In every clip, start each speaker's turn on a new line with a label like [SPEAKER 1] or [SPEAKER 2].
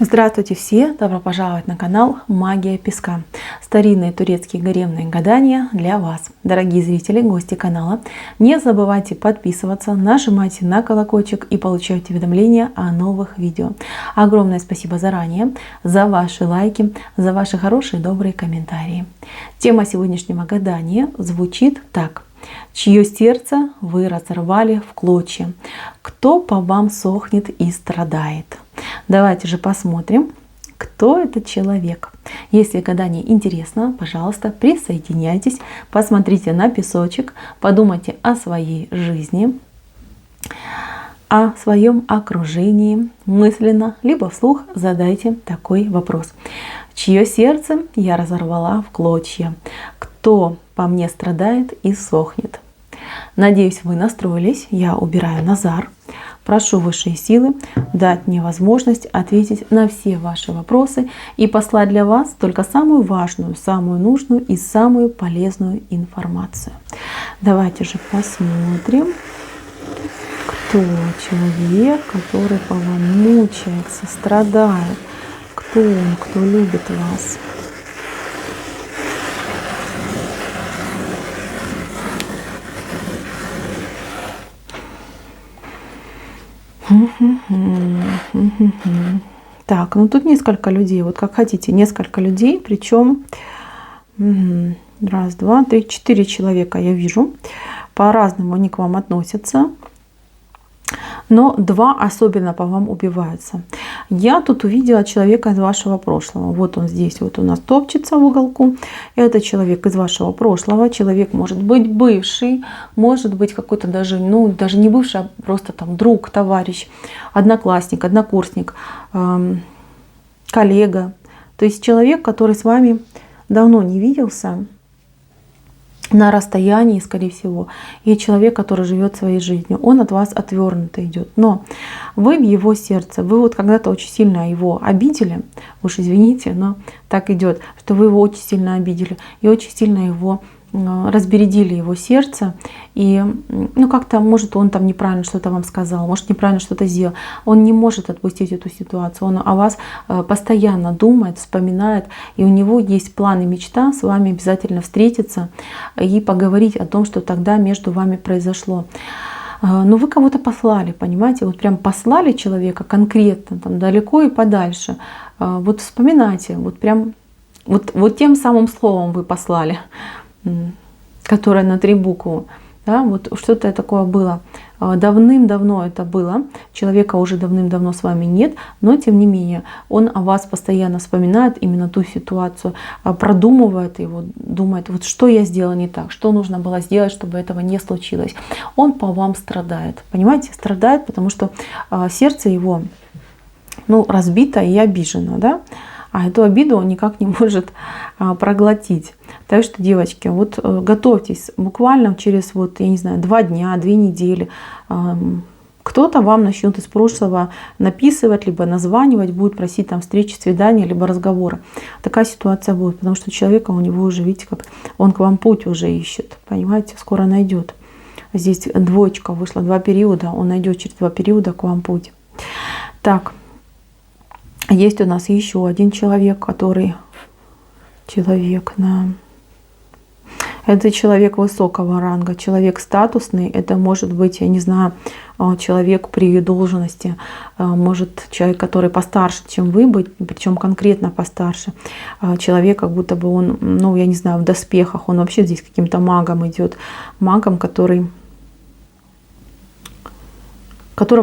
[SPEAKER 1] Здравствуйте все! Добро пожаловать на канал Магия Песка. Старинные турецкие гаремные гадания для вас. Дорогие зрители, гости канала, не забывайте подписываться, нажимайте на колокольчик и получайте уведомления о новых видео. Огромное спасибо заранее за ваши лайки, за ваши хорошие добрые комментарии. Тема сегодняшнего гадания звучит так. Чье сердце вы разорвали в клочья? Кто по вам сохнет и страдает? Давайте же посмотрим, кто этот человек. Если гадание интересно, пожалуйста, присоединяйтесь, посмотрите на песочек, подумайте о своей жизни, о своем окружении, мысленно, либо вслух задайте такой вопрос. Чье сердце я разорвала в клочья? Кто по мне страдает и сохнет? Надеюсь, вы настроились. Я убираю Назар. Прошу высшие силы дать мне возможность ответить на все ваши вопросы и послать для вас только самую важную, самую нужную и самую полезную информацию. Давайте же посмотрим, кто человек, который по вам мучается, страдает. Кто он, кто любит вас. Так, ну тут несколько людей, вот как хотите, несколько людей, причем раз, два, три, 4 человека я вижу, по-разному они к вам относятся, но 2 особенно по вам убиваются. Я тут увидела человека из вашего прошлого. Вот он здесь вот у нас топчется в уголку. Это человек из вашего прошлого. Человек может быть бывший, может быть какой-то даже, ну даже не бывший, а просто там друг, товарищ, одноклассник, однокурсник, коллега. То есть человек, который с вами давно не виделся, на расстоянии, скорее всего, и человек, который живет своей жизнью, он от вас отвернуто идет. Но вы в его сердце, вы вот когда-то очень сильно его обидели, уж извините, но так идет, что вы его очень сильно обидели и очень сильно его разбередили, его сердце, и ну как-то, может, он там неправильно что-то вам сказал, может, неправильно что-то сделал, он не может отпустить эту ситуацию, он о вас постоянно думает, вспоминает, и у него есть план и мечта с вами обязательно встретиться и поговорить о том, что тогда между вами произошло. Но вы кого-то послали, понимаете, вот прям послали человека конкретно, там далеко и подальше. Вот вспоминайте, вот прям вот тем самым словом вы послали, которая на 3 буквы. Да, вот что-то такое было. Давным-давно это было. Человека уже давным-давно с вами нет, но тем не менее он о вас постоянно вспоминает именно ту ситуацию, продумывает его, думает, вот что я сделала не так, что нужно было сделать, чтобы этого не случилось. Он по вам страдает. Понимаете, страдает, потому что сердце его разбито и обижено, да? А эту обиду он никак не может проглотить. Так что, девочки, вот готовьтесь. Буквально через, я не знаю, 2 дня, 2 недели кто-то вам начнет из прошлого написывать, либо названивать, будет просить там встречи, свидания, либо разговора. Такая ситуация будет, потому что человека у него уже, видите, как он к вам путь уже ищет. Понимаете, скоро найдет. Здесь 2 вышла, 2 периода, он найдет через 2 периода к вам путь. Так. Есть у нас еще один человек, который это человек высокого ранга, человек статусный, это может быть, я не знаю, человек при должности, может человек, который постарше, чем вы, быть, причем конкретно постарше. Человек, как будто бы он, я не знаю, в доспехах, он вообще здесь каким-то магом идет, магом, которого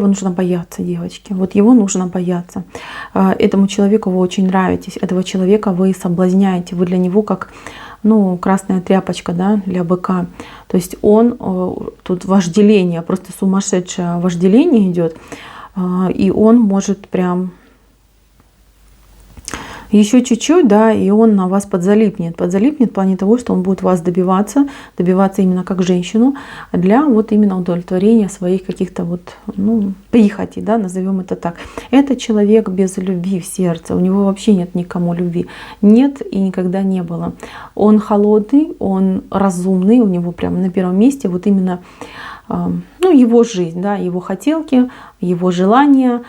[SPEAKER 1] нужно бояться, девочки. Вот его нужно бояться. Этому человеку вы очень нравитесь. Этого человека вы соблазняете. Вы для него как красная тряпочка, да, для быка. То есть он тут вожделение, просто сумасшедшее вожделение идет. И он может прям еще чуть-чуть, да, и он на вас подзалипнет. Подзалипнет в плане того, что он будет вас добиваться именно как женщину, для именно удовлетворения своих каких-то прихотей, да, назовем это так. Это человек без любви в сердце, у него вообще нет никому любви. Нет и никогда не было. Он холодный, он разумный, у него прямо на первом месте именно его жизнь, да, его хотелки, его желания,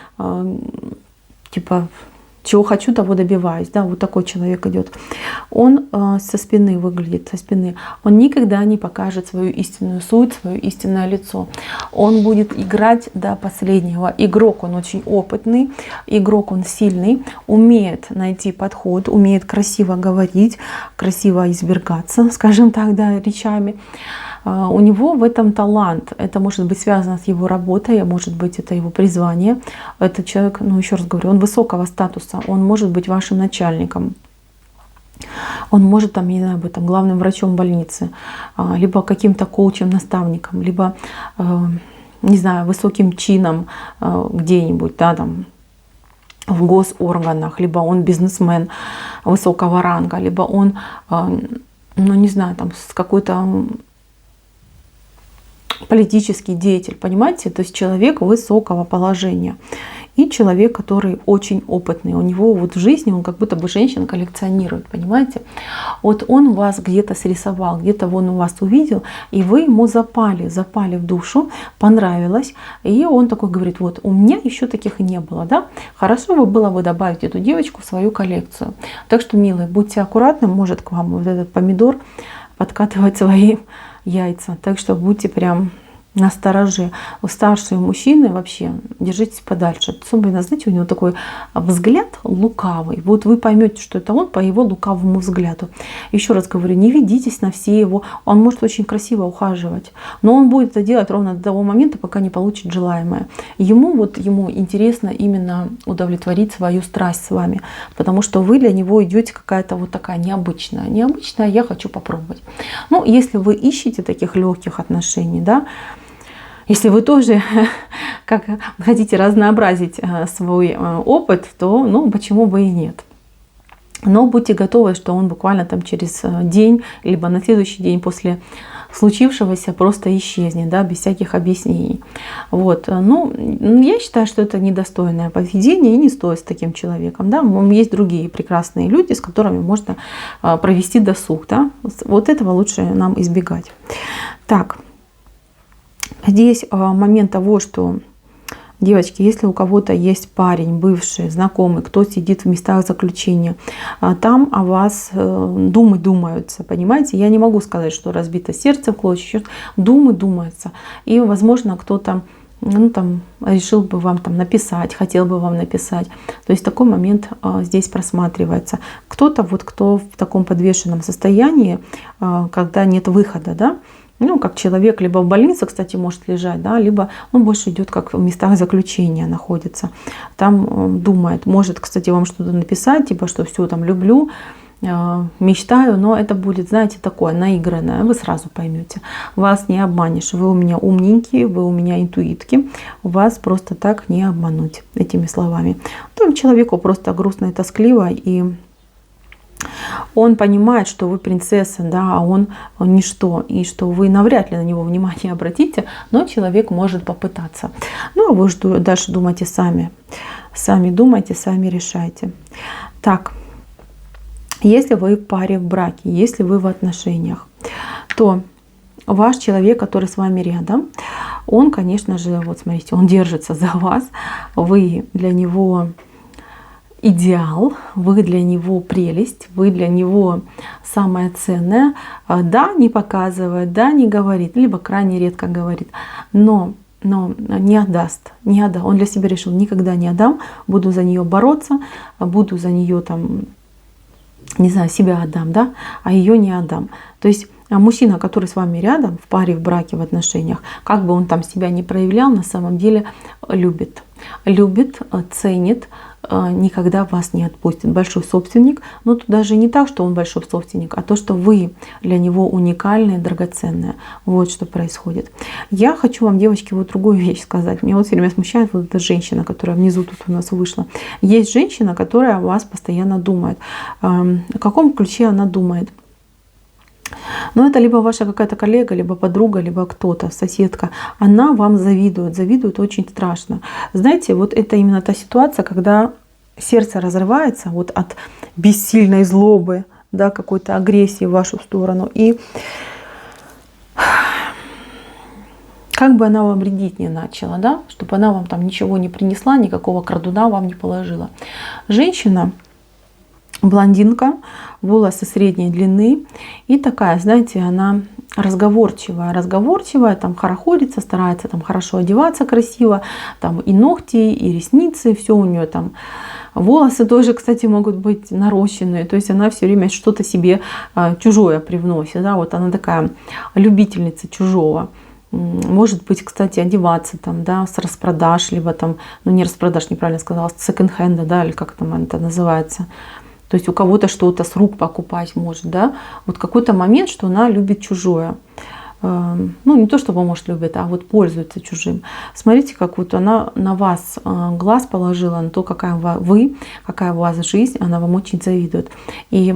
[SPEAKER 1] чего хочу, того добиваюсь. Да, вот такой человек идет. Он со спины выглядит, со спины. Он никогда не покажет свою истинную суть, свое истинное лицо. Он будет играть до последнего. Игрок, он очень опытный, игрок, он сильный, умеет найти подход, умеет красиво говорить, красиво извергаться, скажем так, да, речами. У него в этом талант. Это может быть связано с его работой, а может быть это его призвание. Это человек, ну еще раз говорю, он высокого статуса, он может быть вашим начальником. Он может, там, не знаю, быть там, главным врачом больницы, либо каким-то коучем, наставником, либо, не знаю, высоким чином где-нибудь, да, там, в госорганах, либо он бизнесмен высокого ранга, либо он, ну не знаю, там, с какой-то политический деятель, понимаете? То есть человек высокого положения. И человек, который очень опытный. У него вот в жизни, он как будто бы женщин коллекционирует, понимаете? Вот он вас где-то срисовал, где-то он у вас увидел, и вы ему запали в душу, понравилось. И он такой говорит, вот у меня еще таких и не было, да? Хорошо бы было бы добавить эту девочку в свою коллекцию. Так что, милые, будьте аккуратны, может к вам вот этот помидор подкатывать свои яйца. Так что будьте прям настороже. Старшие мужчины вообще держитесь подальше. Особенно, знаете, у него такой взгляд лукавый. Вот вы поймете, что это он по его лукавому взгляду. Еще раз говорю, не ведитесь на все его. Он может очень красиво ухаживать, но он будет это делать ровно до того момента, пока не получит желаемое. Ему интересно именно удовлетворить свою страсть с вами, потому что вы для него идете какая-то вот такая необычная. Необычная, я хочу попробовать. Ну, если вы ищете таких легких отношений, да, если вы тоже как хотите разнообразить свой опыт, то ну, почему бы и нет. Но будьте готовы, что он буквально там через день, либо на следующий день после случившегося просто исчезнет, да, без всяких объяснений. Вот. Ну, я считаю, что это недостойное поведение, и не стоит с таким человеком. Да. Есть другие прекрасные люди, с которыми можно провести досуг. Да. Вот этого лучше нам избегать. Так. Здесь момент того, что, девочки, если у кого-то есть парень, бывший, знакомый, кто сидит в местах заключения, там о вас думаются, понимаете? Я не могу сказать, что разбито сердце в клочья, думаются. И, возможно, кто-то ну, там, решил бы вам там написать, хотел бы вам написать. То есть такой момент здесь просматривается. Кто-то, вот кто в таком подвешенном состоянии, когда нет выхода, да, ну, как человек либо в больнице, кстати, может лежать, да, либо он больше идет как в местах заключения находится. Там думает, может, кстати, вам что-то написать, типа, что все там люблю, мечтаю, но это будет, знаете, такое наигранное, вы сразу поймете. Вас не обманешь, вы у меня умненькие, вы у меня интуитки, вас просто так не обмануть этими словами. Там человеку просто грустно и тоскливо, и он понимает, что вы принцесса, да, а он ничто, и что вы навряд ли на него внимание обратите, но человек может попытаться. Ну, а вы же дальше думайте сами. Сами думайте, сами решайте. Так, если вы в паре, в браке, если вы в отношениях, то ваш человек, который с вами рядом, он, конечно же, вот смотрите, он держится за вас, вы для него идеал, вы для него прелесть, вы для него самое ценное. Да, не показывает, да, не говорит, либо крайне редко говорит, но не отдаст, не отдаст. Он для себя решил, никогда не отдам, буду за нее бороться, буду за нее там, не знаю, себя отдам, да, а ее не отдам. То есть мужчина, который с вами рядом, в паре, в браке, в отношениях, как бы он там себя не проявлял, на самом деле любит, ценит, никогда вас не отпустит. Большой собственник, но тут даже не так, что он большой собственник, а то, что вы для него уникальные, драгоценные. Вот что происходит. Я хочу вам, девочки, вот другую вещь сказать. Меня вот все время смущает вот эта женщина, которая внизу тут у нас вышла. Есть женщина, которая о вас постоянно думает. В каком ключе она думает? Но это либо ваша какая-то коллега, либо подруга, либо кто-то, соседка. Она вам завидует очень страшно. Знаете, вот это именно та ситуация, когда сердце разрывается вот от бессильной злобы, да, какой-то агрессии в вашу сторону. И как бы она вам вредить не начала, да, чтобы она вам там ничего не принесла, никакого крадуна вам не положила. Женщина, блондинка, волосы средней длины и такая, знаете, она разговорчивая, там хорохорится, старается там хорошо одеваться красиво, там и ногти, и ресницы, все у нее там. Волосы тоже, кстати, могут быть нарощенные, то есть она все время что-то себе чужое привносит, да, вот она такая любительница чужого. Может быть, кстати, одеваться там, да, с распродаж, либо там, ну не распродаж, неправильно сказала, с секонд-хенда, да, или как там это называется. То есть у кого-то что-то с рук покупать может, да. Вот какой-то момент, что она любит чужое. Ну, не то, чтобы, может, любит, а вот пользуется чужим. Смотрите, как вот она на вас глаз положила, на то, какая вы, какая у вас жизнь, она вам очень завидует. И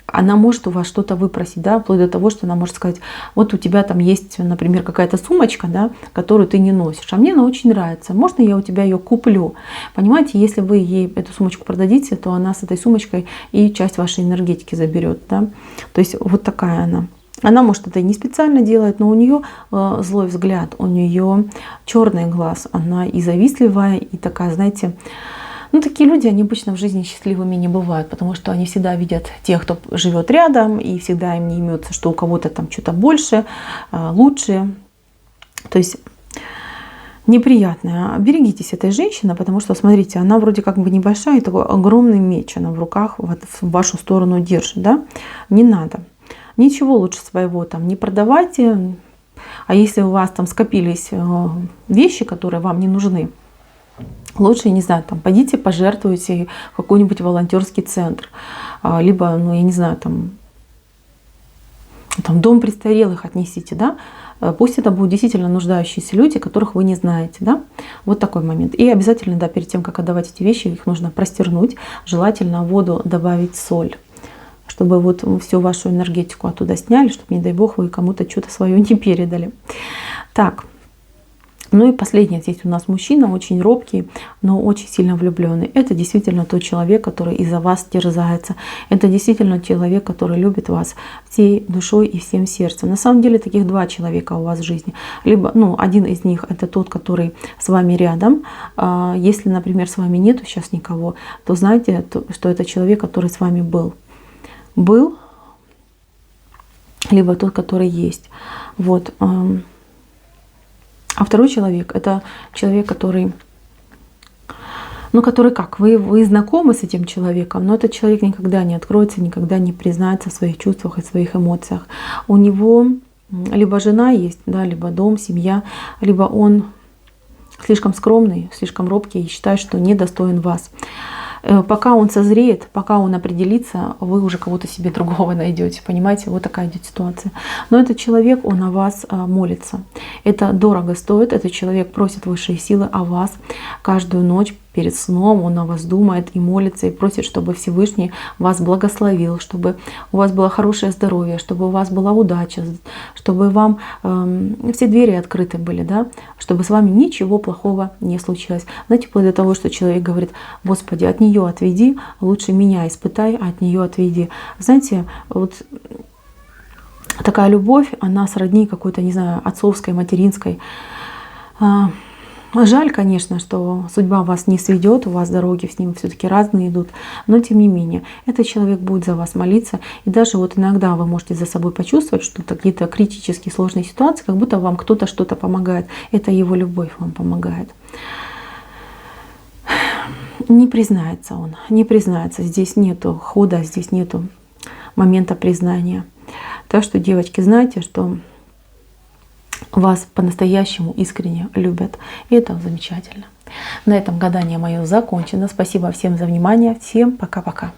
[SPEAKER 1] она может у вас что-то выпросить, да, вплоть до того, что она может сказать, вот у тебя там есть, например, какая-то сумочка, да, которую ты не носишь, а мне она очень нравится, можно я у тебя ее куплю? Понимаете, если вы ей эту сумочку продадите, то она с этой сумочкой и часть вашей энергетики заберет, да, то есть вот такая она. Она, может, это и не специально делает, но у нее злой взгляд, у нее черный глаз, она и завистливая, и такая, знаете, ну, такие люди, они обычно в жизни счастливыми не бывают, потому что они всегда видят тех, кто живет рядом, и всегда им не имется, что у кого-то там что-то больше, лучше. То есть неприятная. Берегитесь этой женщины, потому что, смотрите, она вроде как бы небольшая, и такой огромный меч она в руках вот в вашу сторону держит, да? Не надо. Ничего лучше своего там не продавайте. А если у вас там скопились вещи, которые вам не нужны, лучше, не знаю, там, пойдите пожертвуйте в какой-нибудь волонтерский центр, либо, ну, я не знаю, там дом престарелых отнесите, да, пусть это будут действительно нуждающиеся люди, которых вы не знаете, да, вот такой момент. И обязательно, да, перед тем, как отдавать эти вещи, их нужно простернуть, желательно в воду добавить соль, чтобы вот всю вашу энергетику оттуда сняли, чтобы, не дай бог, вы кому-то что-то свое не передали. Так. Ну и последний здесь у нас мужчина, очень робкий, но очень сильно влюбленный. Это действительно тот человек, который из-за вас терзается. Это действительно человек, который любит вас всей душой и всем сердцем. На самом деле таких два человека у вас в жизни. Либо, ну, один из них это тот, который с вами рядом. Если, например, с вами нету сейчас никого, то знайте, что это человек, который с вами был. Либо тот, который есть. Вот. А второй человек — это человек, который, ну, который как? Вы знакомы с этим человеком, но этот человек никогда не откроется, никогда не признается в своих чувствах и своих эмоциях. У него либо жена есть, да, либо дом, семья, либо он слишком скромный, слишком робкий и считает, что недостоин вас. Пока он созреет, пока он определится, вы уже кого-то себе другого найдете. Понимаете, вот такая идет ситуация. Но этот человек, он о вас молится. Это дорого стоит. Этот человек просит высшие силы о вас каждую ночь. Перед сном он о вас думает и молится, и просит, чтобы Всевышний вас благословил, чтобы у вас было хорошее здоровье, чтобы у вас была удача, чтобы вам все двери открыты были, да? Чтобы с вами ничего плохого не случилось. Знаете, вплоть до того, что человек говорит: Господи, от нее отведи, лучше меня испытай, а от нее отведи. Знаете, вот такая любовь, она сродни какой-то, не знаю, отцовской, материнской. Жаль, конечно, что судьба вас не сведет, у вас дороги с ним все-таки разные идут, но тем не менее, этот человек будет за вас молиться, и даже вот иногда вы можете за собой почувствовать, что какие-то критические сложные ситуации, как будто вам кто-то что-то помогает. Это его любовь вам помогает. Не признается он, не признается. Здесь нету хода, здесь нету момента признания. Так что, девочки, знайте, что вас по-настоящему искренне любят. И это замечательно. На этом гадание мое закончено. Спасибо всем за внимание. Всем пока-пока.